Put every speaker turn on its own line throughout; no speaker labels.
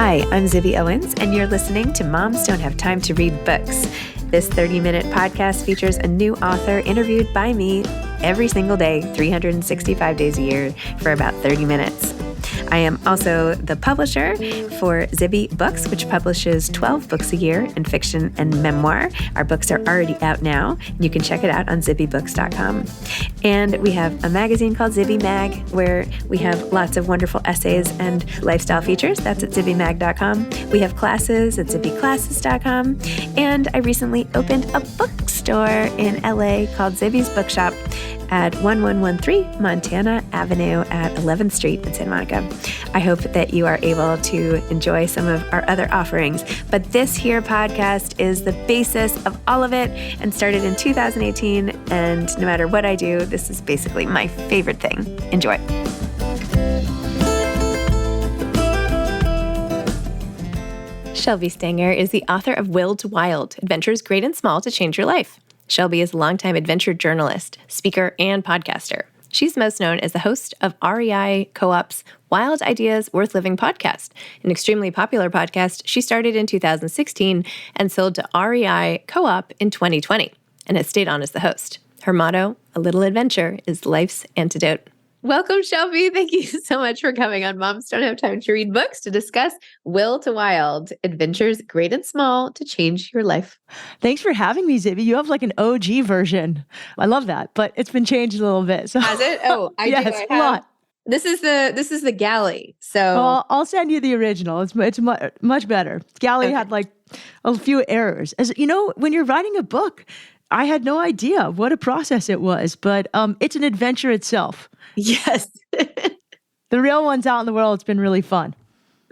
Hi, I'm Zibby Owens, and you're listening to Moms Don't Have Time to Read Books. This 30-minute podcast features a new author interviewed by me every single day, 365 days a year, for about 30 minutes. I am also the publisher for Zibby Books, which publishes 12 books a year in fiction and memoir. Our books are already out now. You can check it out on zibbybooks.com. And we have a magazine called Zibby Mag, where we have lots of wonderful essays and lifestyle features. That's at zibbymag.com. We have classes at zibbyclasses.com. And I recently opened a bookstore in LA called Zibby's Bookshop at 1113 Montana Avenue at 11th Street in Santa Monica. I hope that you are able to enjoy some of our other offerings, but this here podcast is the basis of all of it and started in 2018, and no matter what I do, this is basically my favorite thing. Enjoy. Shelby Stanger is the author of Will to Wild, Adventures Great and Small to Change Your Life. Shelby is a longtime adventure journalist, speaker, and podcaster. She's most known as the host of REI Co-op's Wild Ideas Worth Living podcast, an extremely popular podcast she started in 2016 and sold to REI Co-op in 2020, and has stayed on as the host. Her motto, "A little adventure is life's antidote." Welcome, Shelby. Thank you so much for coming on Moms Don't Have Time to Read Books to discuss Will to Wild, Adventures Great and Small to Change Your Life.
Thanks for having me, Zibby. You have like an OG version. I love that, but it's been changed a little bit. So.
Has it? Oh, I
yes,
do. I
a lot.
This is the galley. So
well, I'll send you the original. It's much better. Galley had like a few errors. As you know, when you're writing a book, I had no idea what a process it was, but it's an adventure itself.
Yes.
The real ones out in the world, it's been really fun.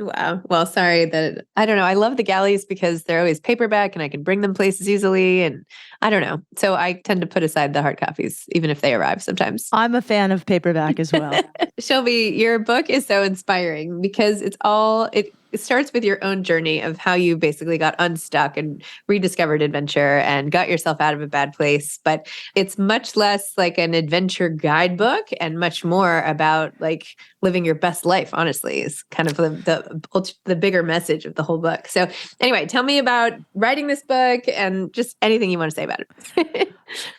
Wow. Well, sorry that, I don't know. I love the galleys because they're always paperback and I can bring them places easily. And I don't know. So I tend to put aside the hard copies, even if they arrive sometimes.
I'm a fan of paperback as well.
Shelby, your book is so inspiring because it starts with your own journey of how you basically got unstuck and rediscovered adventure and got yourself out of a bad place. But it's much less like an adventure guidebook and much more about like living your best life, honestly, is kind of the bigger message of the whole book. So anyway, tell me about writing this book and just anything you want to say about it.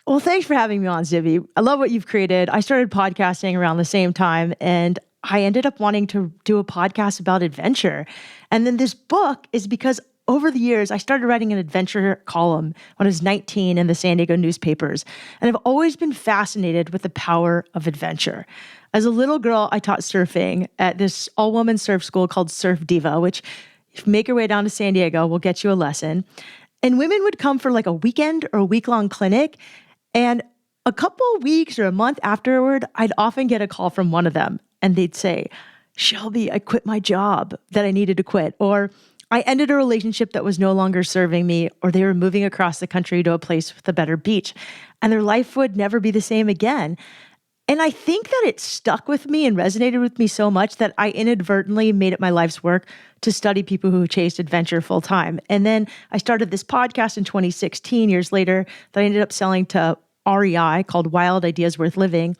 Well, thanks for having me on, Zibby. I love what you've created. I started podcasting around the same time, and I ended up wanting to do a podcast about adventure. And then this book is because over the years, I started writing an adventure column when I was 19 in the San Diego newspapers. And I've always been fascinated with the power of adventure. As a little girl, I taught surfing at this all-woman surf school called Surf Diva, which if you make your way down to San Diego, will get you a lesson. And women would come for like a weekend or a week-long clinic. And a couple of weeks or a month afterward, I'd often get a call from one of them. And they'd say, "Shelby, I quit my job that I needed to quit," or "I ended a relationship that was no longer serving me," or they were moving across the country to a place with a better beach, and their life would never be the same again. And I think that it stuck with me and resonated with me so much that I inadvertently made it my life's work to study people who chased adventure full time. And then I started this podcast in 2016, years later, that I ended up selling to REI called Wild Ideas Worth Living.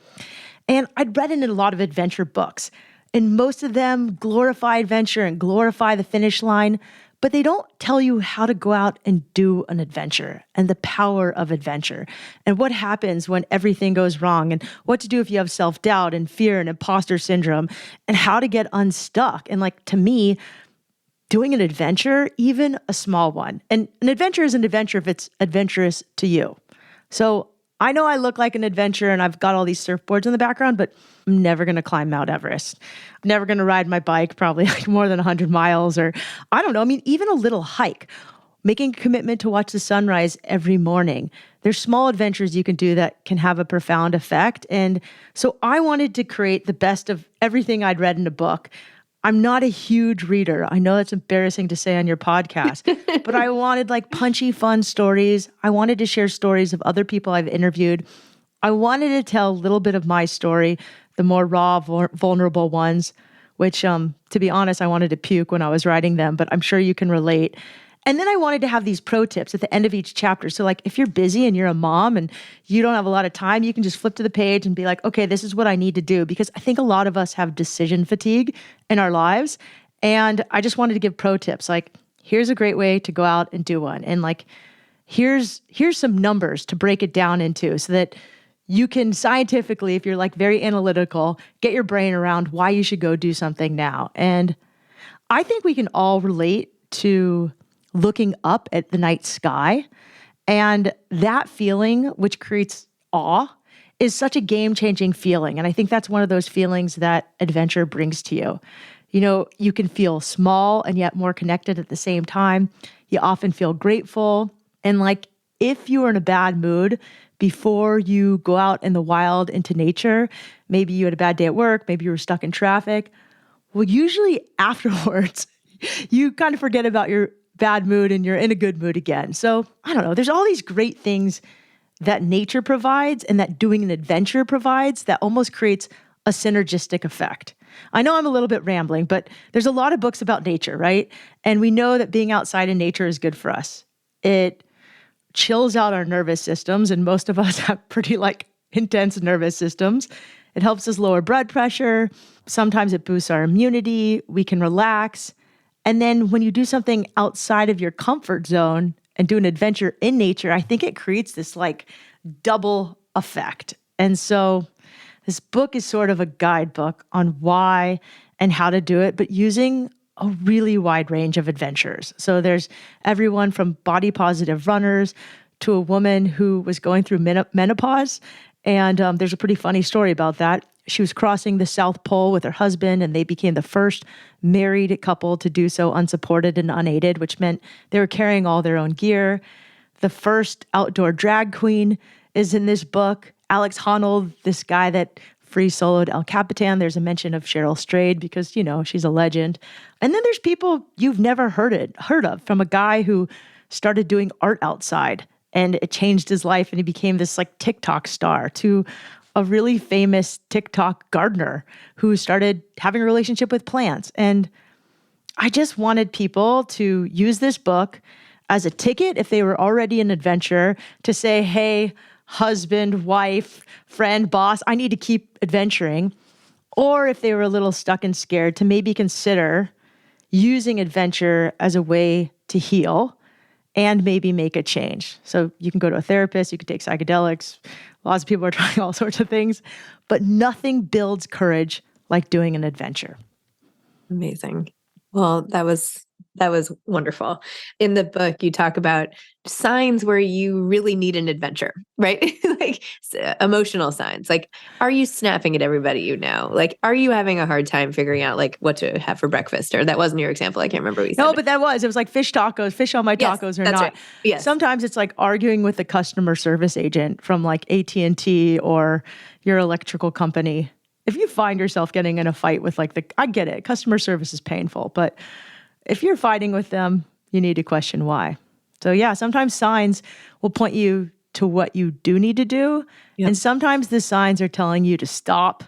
And I'd read in a lot of adventure books, and most of them glorify adventure and glorify the finish line, but they don't tell you how to go out and do an adventure and the power of adventure and what happens when everything goes wrong and what to do if you have self-doubt and fear and imposter syndrome and how to get unstuck. And like, to me, doing an adventure, even a small one, and an adventure is an adventure if it's adventurous to you. So I know I look like an adventurer and I've got all these surfboards in the background, but I'm never going to climb Mount Everest. I'm never going to ride my bike probably like more than 100 miles or I don't know. I mean, even a little hike, making a commitment to watch the sunrise every morning. There's small adventures you can do that can have a profound effect. And so I wanted to create the best of everything I'd read in a book. I'm not a huge reader. I know that's embarrassing to say on your podcast, but I wanted like punchy, fun stories. I wanted to share stories of other people I've interviewed. I wanted to tell a little bit of my story, the more raw, vulnerable ones, which, to be honest, I wanted to puke when I was writing them, but I'm sure you can relate. And then I wanted to have these pro tips at the end of each chapter. So like if you're busy and you're a mom and you don't have a lot of time, you can just flip to the page and be like, okay, this is what I need to do. Because I think a lot of us have decision fatigue in our lives. And I just wanted to give pro tips. Like, here's a great way to go out and do one. And like, here's some numbers to break it down into so that you can scientifically, if you're like very analytical, get your brain around why you should go do something now. And I think we can all relate to looking up at the night sky. And that feeling, which creates awe, is such a game-changing feeling. And I think that's one of those feelings that adventure brings to you. You know, you can feel small and yet more connected at the same time. You often feel grateful. And like, if you are in a bad mood before you go out in the wild into nature, maybe you had a bad day at work, maybe you were stuck in traffic. Well, usually afterwards, you kind of forget about your bad mood and you're in a good mood again. So I don't know, there's all these great things that nature provides and that doing an adventure provides that almost creates a synergistic effect. I know I'm a little bit rambling, but there's a lot of books about nature, right? And we know that being outside in nature is good for us. It chills out our nervous systems, and most of us have pretty like intense nervous systems. It helps us lower blood pressure. Sometimes it boosts our immunity. We can relax. And then when you do something outside of your comfort zone and do an adventure in nature, I think it creates this like double effect. And so this book is sort of a guidebook on why and how to do it, but using a really wide range of adventures. So there's everyone from body positive runners to a woman who was going through menopause. And there's a pretty funny story about that. She was crossing the South Pole with her husband, and they became the first married couple to do so unsupported and unaided, which meant they were carrying all their own gear. The first outdoor drag queen is in this book. Alex Honnold, this guy that free soloed El Capitan. There's a mention of Cheryl Strayed because, you know, she's a legend. And then there's people you've never heard of, from a guy who started doing art outside and it changed his life and he became this like TikTok star, to a really famous TikTok gardener who started having a relationship with plants. And I just wanted people to use this book as a ticket if they were already an adventurer to say, hey, husband, wife, friend, boss, I need to keep adventuring. Or if they were a little stuck and scared, to maybe consider using adventure as a way to heal and maybe make a change. So you can go to a therapist, you can take psychedelics. Lots of people are trying all sorts of things, but nothing builds courage like doing an adventure.
Amazing. Well, that was wonderful. In the book, you talk about signs where you really need an adventure, right? Like emotional signs. Like, are you snapping at everybody you know? Like, are you having a hard time figuring out like what to have for breakfast? Or that wasn't your example. I can't remember what you said.
No, but that was. It was like fish tacos, fish on my tacos or
that's
not.
Right. Yes.
Sometimes it's like arguing with the customer service agent from like AT&T or your electrical company. If you find yourself getting in a fight with like I get it, customer service is painful, but if you're fighting with them, you need to question why. So yeah, sometimes signs will point you to what you do need to do. Yep. And sometimes the signs are telling you to stop,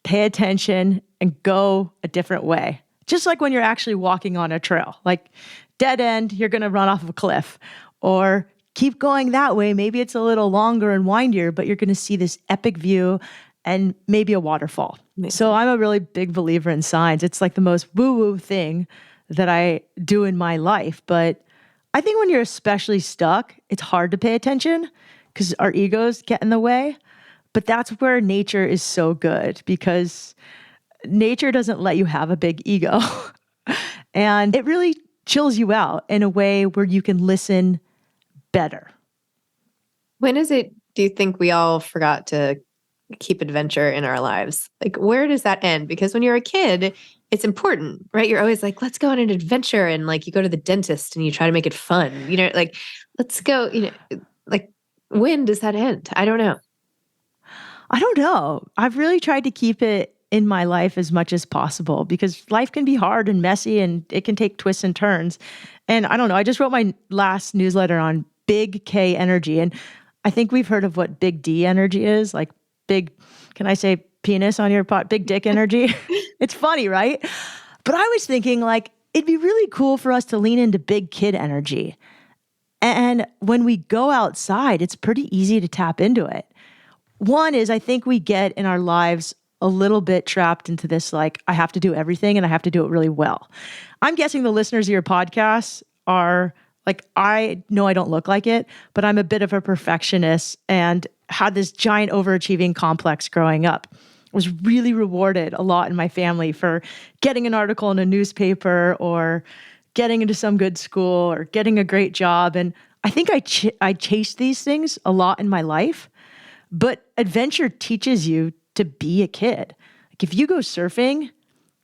pay attention, and go a different way. Just like when you're actually walking on a trail, like dead end, you're going to run off of a cliff, or keep going that way. Maybe it's a little longer and windier, but you're going to see this epic view and maybe a waterfall. Amazing. So I'm a really big believer in signs. It's like the most woo-woo thing that I do in my life. But I think when you're especially stuck, it's hard to pay attention because our egos get in the way. But that's where nature is so good, because nature doesn't let you have a big ego. And it really chills you out in a way where you can listen better.
When is it, do you think we all forgot to keep adventure in our lives? Like, where does that end? Because when you're a kid, it's important, right? You're always like, let's go on an adventure. And like, you go to the dentist and you try to make it fun, you know, like, let's go, you know, like, when does that end? I don't know.
I don't know. I've really tried to keep it in my life as much as possible, because life can be hard and messy and it can take twists and turns. And I don't know, I just wrote my last newsletter on big K energy. And I think we've heard of what big D energy is, like big, can I say penis on your pot? Big dick energy. It's funny, right? But I was thinking like, it'd be really cool for us to lean into big kid energy. And when we go outside, it's pretty easy to tap into it. One is I think we get in our lives a little bit trapped into this, like, I have to do everything and I have to do it really well. I'm guessing the listeners of your podcast are like, I know I don't look like it, but I'm a bit of a perfectionist and had this giant overachieving complex growing up. Was really rewarded a lot in my family for getting an article in a newspaper or getting into some good school or getting a great job. And I think I chased these things a lot in my life, but adventure teaches you to be a kid. Like if you go surfing,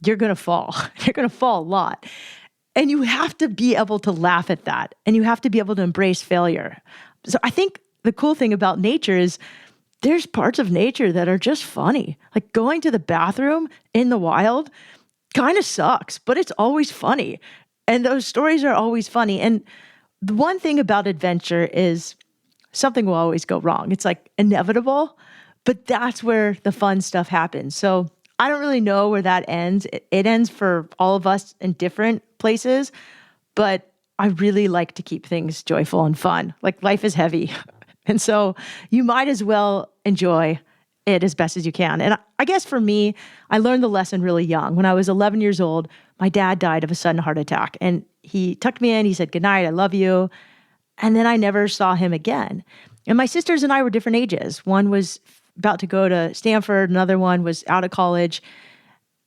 you're going to fall. You're going to fall a lot. And you have to be able to laugh at that. And you have to be able to embrace failure. So I think the cool thing about nature is there's parts of nature that are just funny. Like going to the bathroom in the wild kind of sucks, but it's always funny. And those stories are always funny. And the one thing about adventure is something will always go wrong. It's like inevitable, but that's where the fun stuff happens. So I don't really know where that ends. It ends for all of us in different places, but I really like to keep things joyful and fun. Like life is heavy. And so you might as well enjoy it as best as you can. And I guess for me, I learned the lesson really young. When I was 11 years old, my dad died of a sudden heart attack. And he tucked me in. He said, "Good night, I love you." And then I never saw him again. And my sisters and I were different ages. One was about to go to Stanford. Another one was out of college.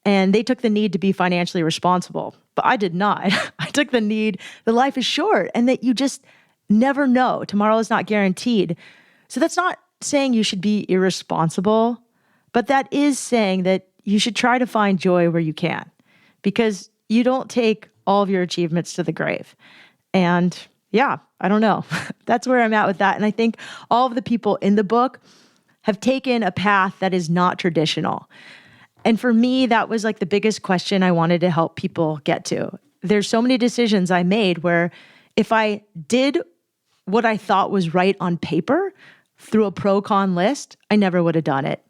And they took the need to be financially responsible. But I did not. I took the need that life is short and that you just never know. Tomorrow is not guaranteed. So that's not saying you should be irresponsible, but that is saying that you should try to find joy where you can, because you don't take all of your achievements to the grave. And yeah, I don't know. That's where I'm at with that. And I think all of the people in the book have taken a path that is not traditional. And for me, that was like the biggest question I wanted to help people get to. There's so many decisions I made where if I did what I thought was right on paper through a pro-con list, I never would have done it.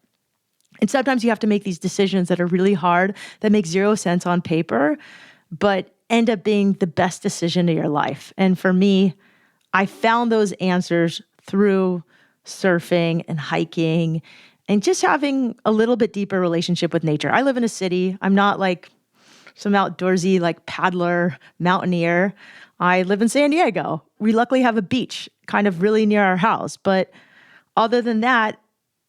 And sometimes you have to make these decisions that are really hard, that make zero sense on paper, but end up being the best decision of your life. And for me, I found those answers through surfing and hiking and just having a little bit deeper relationship with nature. I live in a city. I'm not like some outdoorsy like paddler, mountaineer. I live in San Diego. We luckily have a beach kind of really near our house. But other than that,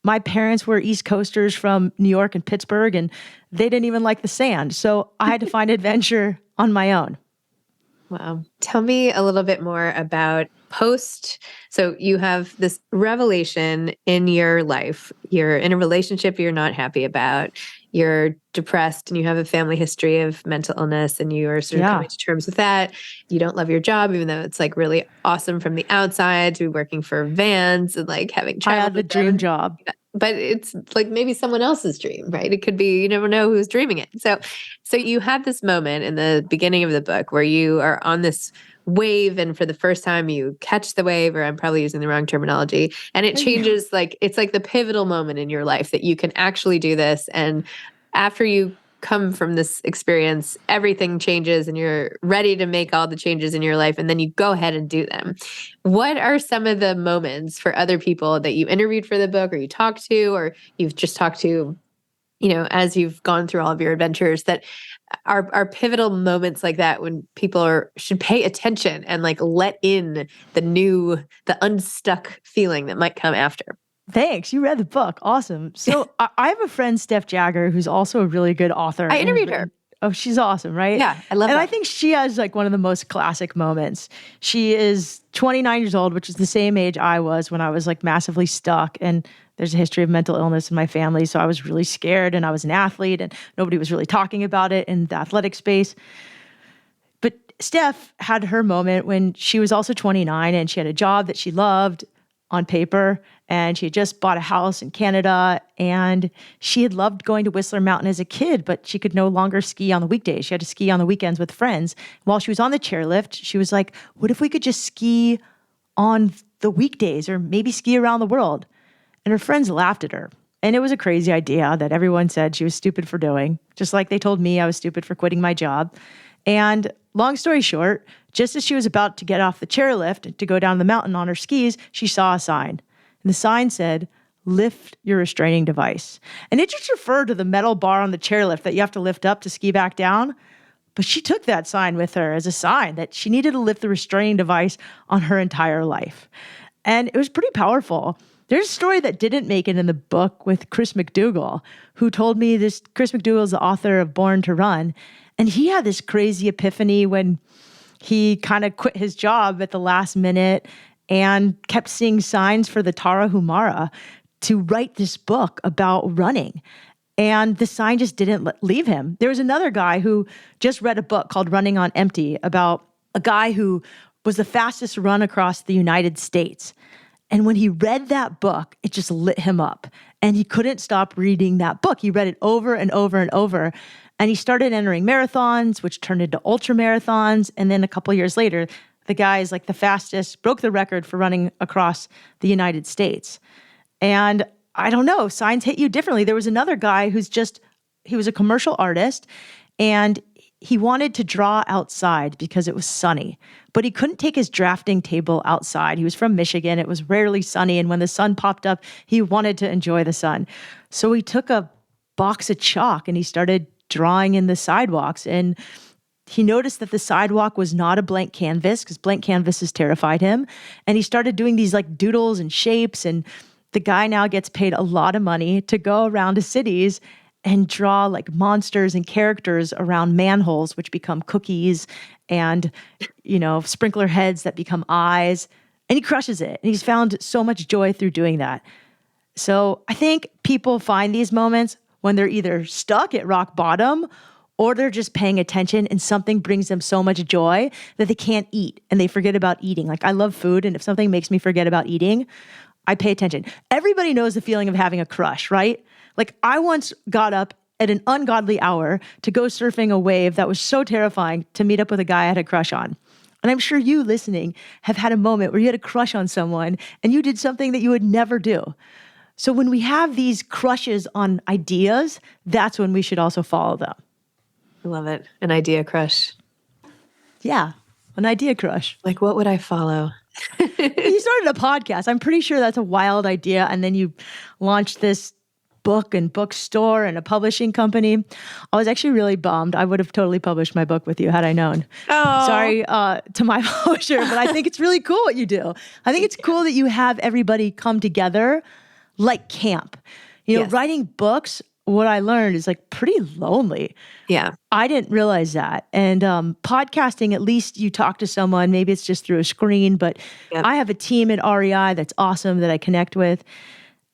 my parents were East Coasters from New York and Pittsburgh, and they didn't even like the sand. So I had to find adventure on my own.
Wow. Tell me a little bit more about post. So you have this revelation in your life. You're in a relationship you're not happy about. You're depressed and you have a family history of mental illness and you are sort of coming to terms with that. You don't love your job, even though it's like really awesome from the outside to be working for Vans and like having child.
I had the dream job.
But it's like maybe someone else's dream, right? It could be, you never know who's dreaming it. So you had this moment in the beginning of the book where you are on this wave and for the first time you catch the wave, or I'm probably using the wrong terminology, and it changes, like it's like the pivotal moment in your life that you can actually do this. And after you come from this experience, everything changes and you're ready to make all the changes in your life, and then you go ahead and do them. What are some of the moments for other people that you interviewed for the book or you talked to, or you've just talked to, you know, as you've gone through all of your adventures, that are pivotal moments like that when people should pay attention and like let in the unstuck feeling that might come after?
Thanks. You read the book. Awesome. So I have a friend, Steph Jagger, who's also a really good author.
I interviewed her.
Oh, she's awesome, right?
Yeah, I love
that. And
I
think she has like one of the most classic moments. She is 29 years old, which is the same age I was when I was like massively stuck. And there's a history of mental illness in my family. So I was really scared, and I was an athlete and nobody was really talking about it in the athletic space. But Steph had her moment when she was also 29 and she had a job that she loved on paper, and she had just bought a house in Canada, and she had loved going to Whistler Mountain as a kid, but she could no longer ski on the weekdays. She had to ski on the weekends with friends. While she was on the chairlift, she was like, what if we could just ski on the weekdays or maybe ski around the world? And her friends laughed at her. And it was a crazy idea that everyone said she was stupid for doing, just like they told me I was stupid for quitting my job. And long story short, just as she was about to get off the chairlift to go down the mountain on her skis, she saw a sign. And the sign said, lift your restraining device. And it just referred to the metal bar on the chairlift that you have to lift up to ski back down. But she took that sign with her as a sign that she needed to lift the restraining device on her entire life. And it was pretty powerful. There's a story that didn't make it in the book with Chris McDougall, who told me this. Chris McDougall is the author of Born to Run. And he had this crazy epiphany when he kind of quit his job at the last minute and kept seeing signs for the Tarahumara to write this book about running. And the sign just didn't leave him. There was another guy who just read a book called Running on Empty about a guy who was the fastest run across the United States. And when he read that book, it just lit him up. And he couldn't stop reading that book. He read it over and over and over. And he started entering marathons, which turned into ultra marathons. And then a couple years later, the guy is like the fastest, broke the record for running across the United States. And I don't know, signs hit you differently. There was another guy he was a commercial artist, and he wanted to draw outside because it was sunny, but he couldn't take his drafting table outside. He was from Michigan. It was rarely sunny, and when the sun popped up, he wanted to enjoy the sun. So he took a box of chalk and he started drawing in the sidewalks, and he noticed that the sidewalk was not a blank canvas because blank canvases terrified him. And he started doing these like doodles and shapes, and the guy now gets paid a lot of money to go around to cities and draw like monsters and characters around manholes, which become cookies, and, sprinkler heads that become eyes. And he crushes it. And he's found so much joy through doing that. So I think people find these moments when they're either stuck at rock bottom or they're just paying attention and something brings them so much joy that they can't eat and they forget about eating. Like, I love food, and if something makes me forget about eating, I pay attention. Everybody knows the feeling of having a crush, right? Like, I once got up at an ungodly hour to go surfing a wave that was so terrifying to meet up with a guy I had a crush on. And I'm sure you listening have had a moment where you had a crush on someone and you did something that you would never do. So when we have these crushes on ideas, that's when we should also follow them.
I love it. An idea crush.
Yeah, an idea crush.
Like, what would I follow?
You started a podcast. I'm pretty sure that's a wild idea. And then you launched this book and bookstore and a publishing company. I was actually really bummed. I would have totally published my book with you had I known.
Oh.
Sorry to my publisher, but I think it's really cool what you do. I think it's cool that you have everybody come together like camp.
Yes.
Writing books, what I learned is like pretty lonely.
Yeah.
I didn't realize that. And podcasting, at least you talk to someone, maybe it's just through a screen, but
Yep.
I have a team at REI that's awesome that I connect with.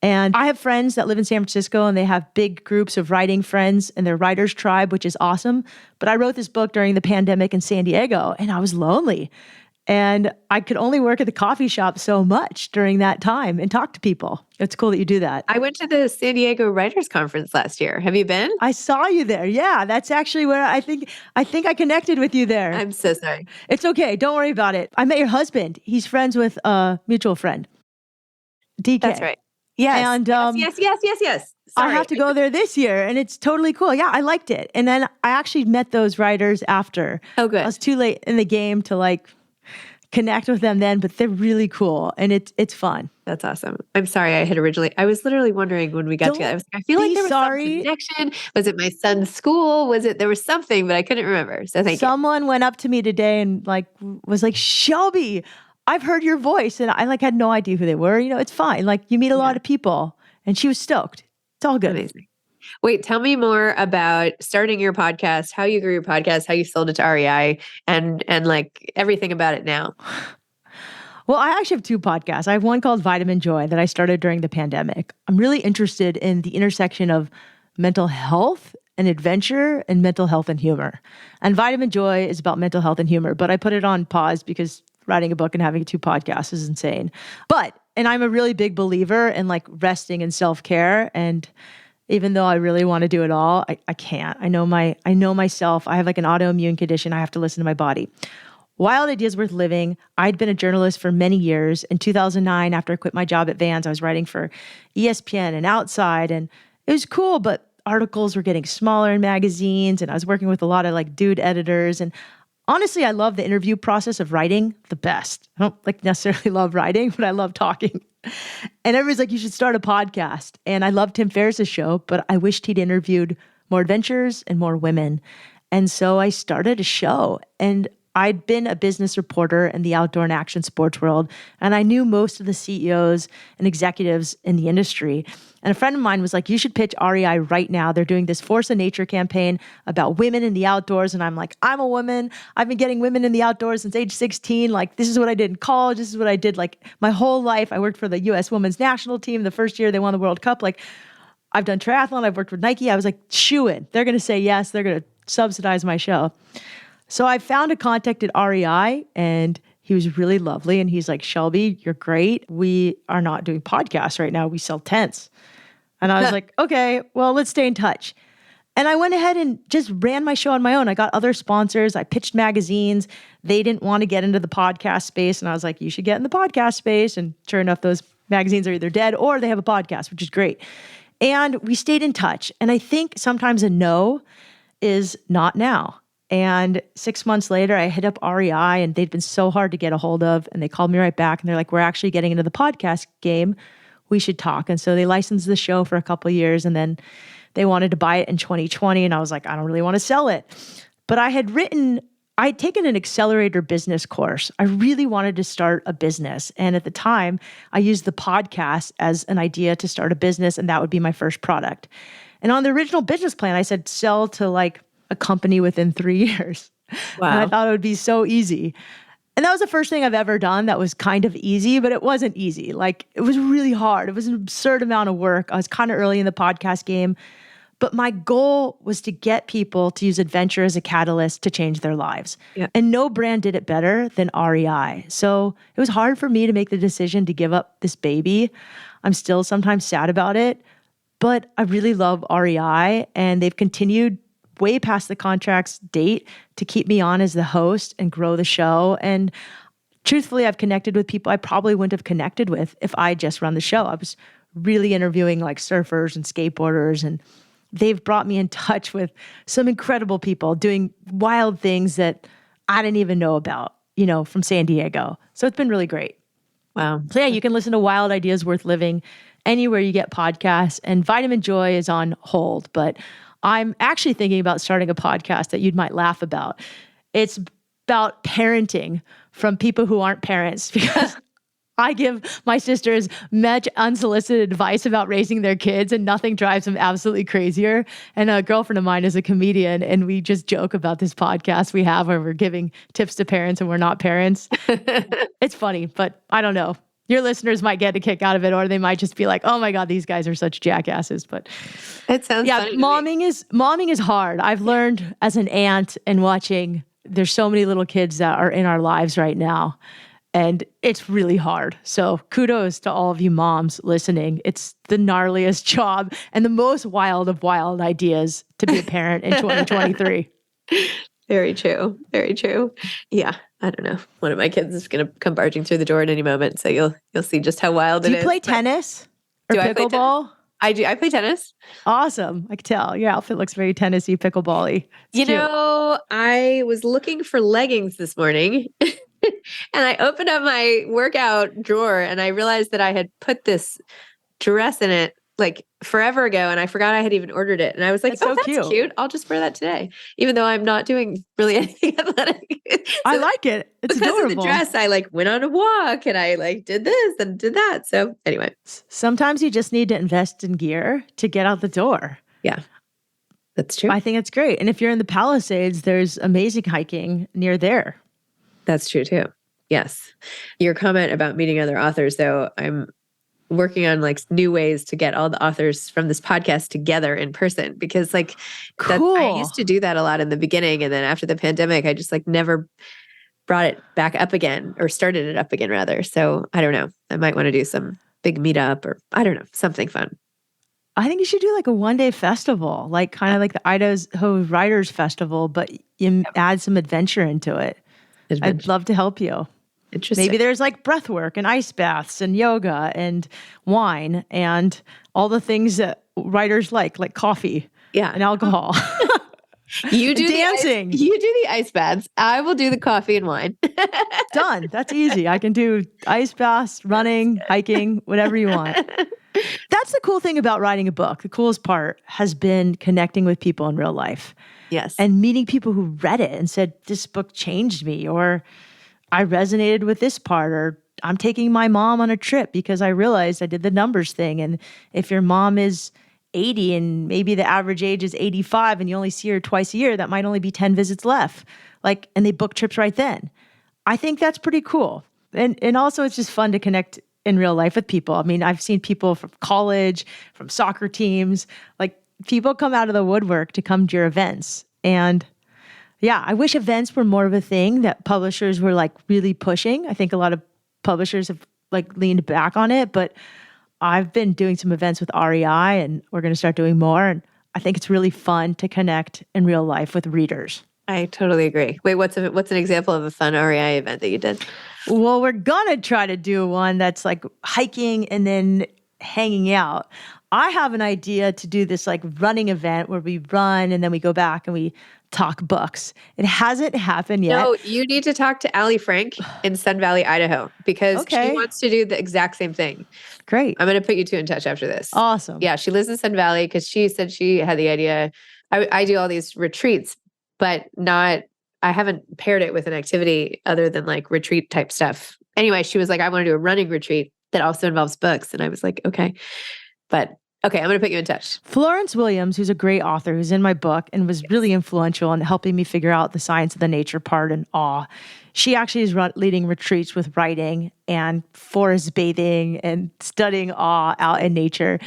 And I have friends that live in San Francisco and they have big groups of writing friends and their writers tribe, which is awesome. But I wrote this book during the pandemic in San Diego and I was lonely. And I could only work at the coffee shop so much during that time and talk to people. It's cool that you do that.
I went to the San Diego Writers Conference last year. Have you been?
I saw you there. Yeah, that's actually where I think I connected with you there.
I'm so sorry.
It's okay. Don't worry about it. I met your husband. He's friends with a mutual friend, DK.
That's right. Yes.
And
yes. Sorry.
I have to go there this year, and it's totally cool. Yeah, I liked it. And then I actually met those writers after.
Oh, good.
I was too late in the game to like connect with them then, but they're really cool, and it's fun.
That's awesome. I'm sorry. I was literally wondering when we got together. I feel like there was some connection. Was it my son's school? There was something, but I couldn't remember. So thank you.
Someone went up to me today and was like, Shelby, I've heard your voice. And I had no idea who they were. It's fine. Like, you meet a lot of people, and she was stoked. It's all good.
Amazing. Wait, tell me more about starting your podcast, how you grew your podcast, how you sold it to REI, and like everything about it now.
Well, I actually have two podcasts. I have one called Vitamin Joy that I started during the pandemic. I'm really interested in the intersection of mental health and adventure and mental health and humor. And Vitamin Joy is about mental health and humor, but I put it on pause because writing a book and having two podcasts is insane. And I'm a really big believer in like resting and self-care. And even though I really want to do it all, I can't. I know myself. I have like an autoimmune condition. I have to listen to my body. Wild Ideas Worth Living. I'd been a journalist for many years. In 2009, after I quit my job at Vans, I was writing for ESPN and Outside, and it was cool, but articles were getting smaller in magazines, and I was working with a lot of like dude editors, and Honestly, I love the interview process of writing the best. I don't like necessarily love writing, but I love talking. And everybody's like, you should start a podcast. And I love Tim Ferriss's show, but I wished he'd interviewed more adventurers and more women. And so I started a show, and I'd been a business reporter in the outdoor and action sports world, and I knew most of the CEOs and executives in the industry. And a friend of mine was like, you should pitch REI right now. They're doing this Force of Nature campaign about women in the outdoors. And I'm like, I'm a woman. I've been getting women in the outdoors since age 16. Like, this is what I did in college. This is what I did like my whole life. I worked for the U.S. women's national team the first year they won the World Cup. Like, I've done triathlon. I've worked with Nike. I was like, shoo in. They're going to say yes. They're going to subsidize my show. So I found a contact at REI, and he was really lovely. And he's like, Shelby, you're great. We are not doing podcasts right now. We sell tents. And I was like, okay, well, let's stay in touch. And I went ahead and just ran my show on my own. I got other sponsors. I pitched magazines. They didn't want to get into the podcast space. And I was like, you should get in the podcast space. And sure enough, those magazines are either dead or they have a podcast, which is great. And we stayed in touch. And I think sometimes a no is not now. And 6 months later, I hit up REI, and they'd been so hard to get a hold of. And they called me right back, and they're like, we're actually getting into the podcast game. We should talk. And so they licensed the show for a couple of years, and then they wanted to buy it in 2020. And I was like, I don't really want to sell it. But I had taken an accelerator business course. I really wanted to start a business. And at the time, I used the podcast as an idea to start a business, and that would be my first product. And on the original business plan, I said, sell to like a company within 3 years.
Wow.
And I thought it would be so easy. And that was the first thing I've ever done that was kind of easy, but it wasn't easy. Like, it was really hard. It was an absurd amount of work. I was kind of early in the podcast game, but my goal was to get people to use adventure as a catalyst to change their lives.
Yeah.
And no brand did it better than REI. So it was hard for me to make the decision to give up this baby. I'm still sometimes sad about it, but I really love REI, and they've continued way past the contract's date to keep me on as the host and grow the show. And truthfully, I've connected with people I probably wouldn't have connected with if I just run the show. I was really interviewing like surfers and skateboarders, and they've brought me in touch with some incredible people doing wild things that I didn't even know about, from San Diego. So it's been really great.
Wow.
So yeah, you can listen to Wild Ideas Worth Living anywhere you get podcasts, and Vitamin Joy is on hold, but I'm actually thinking about starting a podcast that you might laugh about. It's about parenting from people who aren't parents, because I give my sisters much unsolicited advice about raising their kids, and nothing drives them absolutely crazier. And a girlfriend of mine is a comedian, and we just joke about this podcast we have where we're giving tips to parents and we're not parents. It's funny, but I don't know. Your listeners might get a kick out of it, or they might just be like, oh my God, these guys are such jackasses. But
it sounds funny to me.
momming is hard. I've learned as an aunt and watching, there's so many little kids that are in our lives right now, and it's really hard. So kudos to all of you moms listening. It's the gnarliest job and the most wild of wild ideas to be a parent in 2023.
Very true. Very true. Yeah. I don't know. One of my kids is going to come barging through the door at any moment. So you'll see just how wild it is.
Do you play tennis or pickleball?
I do. I play tennis.
Awesome. I can tell. Your outfit looks very tennis-y, pickleball-y.
I was looking for leggings this morning and I opened up my workout drawer and I realized that I had put this dress in it like forever ago, and I forgot I had even ordered it. And I was like, that's cute. I'll just wear that today, even though I'm not doing really anything athletic.
I like it. It's adorable.
Of the dress, I went on a walk and I did this and did that. So anyway.
Sometimes you just need to invest in gear to get out the door.
Yeah, that's true.
I think it's great. And if you're in the Palisades, there's amazing hiking near there.
That's true too. Yes. Your comment about meeting other authors, though, I'm working on new ways to get all the authors from this podcast together in person, because
cool.
I used to do that a lot in the beginning. And then after the pandemic, I just never brought it back up again, or started it up again rather. So I don't know. I might want to do some big meetup, or I don't know, something fun.
I think you should do a one-day festival, kind of like the Idaho Writers Festival, but you add some adventure into it. I'd love to help you.
Interesting.
Maybe there's breath work and ice baths and yoga and wine and all the things that writers like coffee and alcohol.
You do
dancing.
You do the ice baths. I will do the coffee and wine.
Done. That's easy. I can do ice baths, running, hiking, whatever you want. That's the cool thing about writing a book. The coolest part has been connecting with people in real life.
Yes.
And meeting people who read it and said, this book changed me, or I resonated with this part, or I'm taking my mom on a trip because I realized I did the numbers thing. And if your mom is 80 and maybe the average age is 85 and you only see her twice a year, that might only be 10 visits left. And they book trips right then. I think that's pretty cool. And also it's just fun to connect in real life with people. I mean, I've seen people from college, from soccer teams, people come out of the woodwork to come to your events. And yeah, I wish events were more of a thing that publishers were really pushing. I think a lot of publishers have leaned back on it, but I've been doing some events with REI and we're going to start doing more. And I think it's really fun to connect in real life with readers.
I totally agree. Wait, what's an example of a fun REI event that you did?
Well, we're going to try to do one that's hiking and then hanging out. I have an idea to do this running event where we run and then we go back and we talk books. It hasn't happened yet.
No, you need to talk to Allie Frank in Sun Valley, Idaho, because she wants to do the exact same thing.
Great.
I'm going to put you two in touch after this.
Awesome.
Yeah, she lives in Sun Valley because she said she had the idea. I do all these retreats, but I haven't paired it with an activity other than retreat type stuff. Anyway, she was like, I want to do a running retreat that also involves books. And I was like, okay. But okay, I'm going to put you in touch.
Florence Williams, who's a great author, who's in my book and was really influential in helping me figure out the science of the nature part and awe. She actually is leading retreats with writing and forest bathing and studying awe out in nature.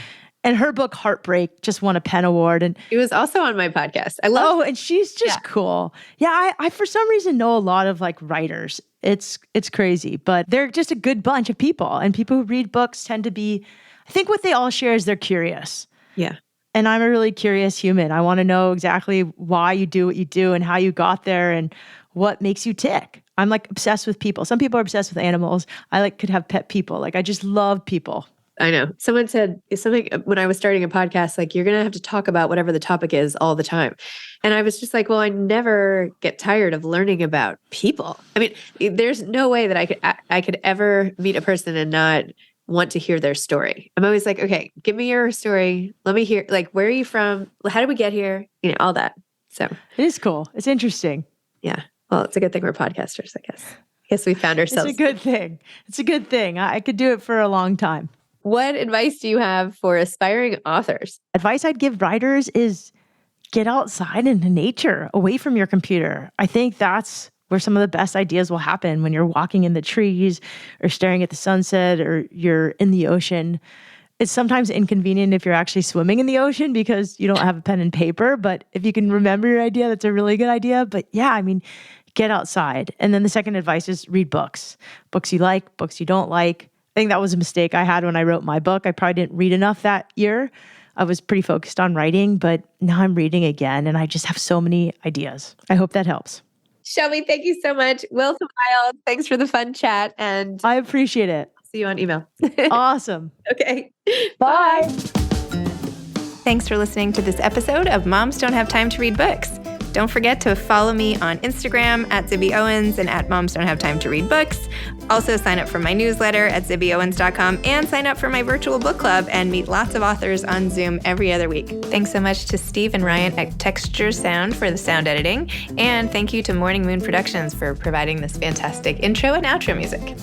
And her book, Heartbreak, just won a Penn Award. And
she was also on my podcast. I love
and she's just cool. Yeah, I for some reason know a lot of writers. It's crazy, but they're just a good bunch of people. And people who read books tend to be, I think what they all share is they're curious.
Yeah.
And I'm a really curious human. I want to know exactly why you do what you do and how you got there and what makes you tick. I'm obsessed with people. Some people are obsessed with animals. I could have pet people. I just love people.
I know. Someone said something when I was starting a podcast, you're going to have to talk about whatever the topic is all the time. And I was just well, I never get tired of learning about people. I mean, there's no way that I could ever meet a person and not want to hear their story. I'm always okay, give me your story. Let me hear, where are you from? How did we get here? All that. So
it is cool. It's interesting.
Yeah. Well, it's a good thing we're podcasters, I guess. I guess we found ourselves.
It's a good thing. It's a good thing. I could do it for a long time.
What advice do you have for aspiring authors?
Advice I'd give writers is get outside into nature, away from your computer. I think that's where some of the best ideas will happen, when you're walking in the trees or staring at the sunset or you're in the ocean. It's sometimes inconvenient if you're actually swimming in the ocean because you don't have a pen and paper. But if you can remember your idea, that's a really good idea. But yeah, get outside. And then the second advice is read books. Books you like, books you don't like. I think that was a mistake I had when I wrote my book. I probably didn't read enough that year. I was pretty focused on writing, but now I'm reading again and I just have so many ideas. I hope that helps.
Shelby, thank you so much. Will Wild, thanks for the fun chat. And
I appreciate it.
See you on email.
Awesome.
Okay.
Bye.
Thanks for listening to this episode of Moms Don't Have Time to Read Books. Don't forget to follow me on Instagram at Zibby Owens and at Moms Don't Have Time to Read Books. Also sign up for my newsletter at zibbyowens.com and sign up for my virtual book club and meet lots of authors on Zoom every other week. Thanks so much to Steve and Ryan at Texture Sound for the sound editing. And thank you to Morning Moon Productions for providing this fantastic intro and outro music.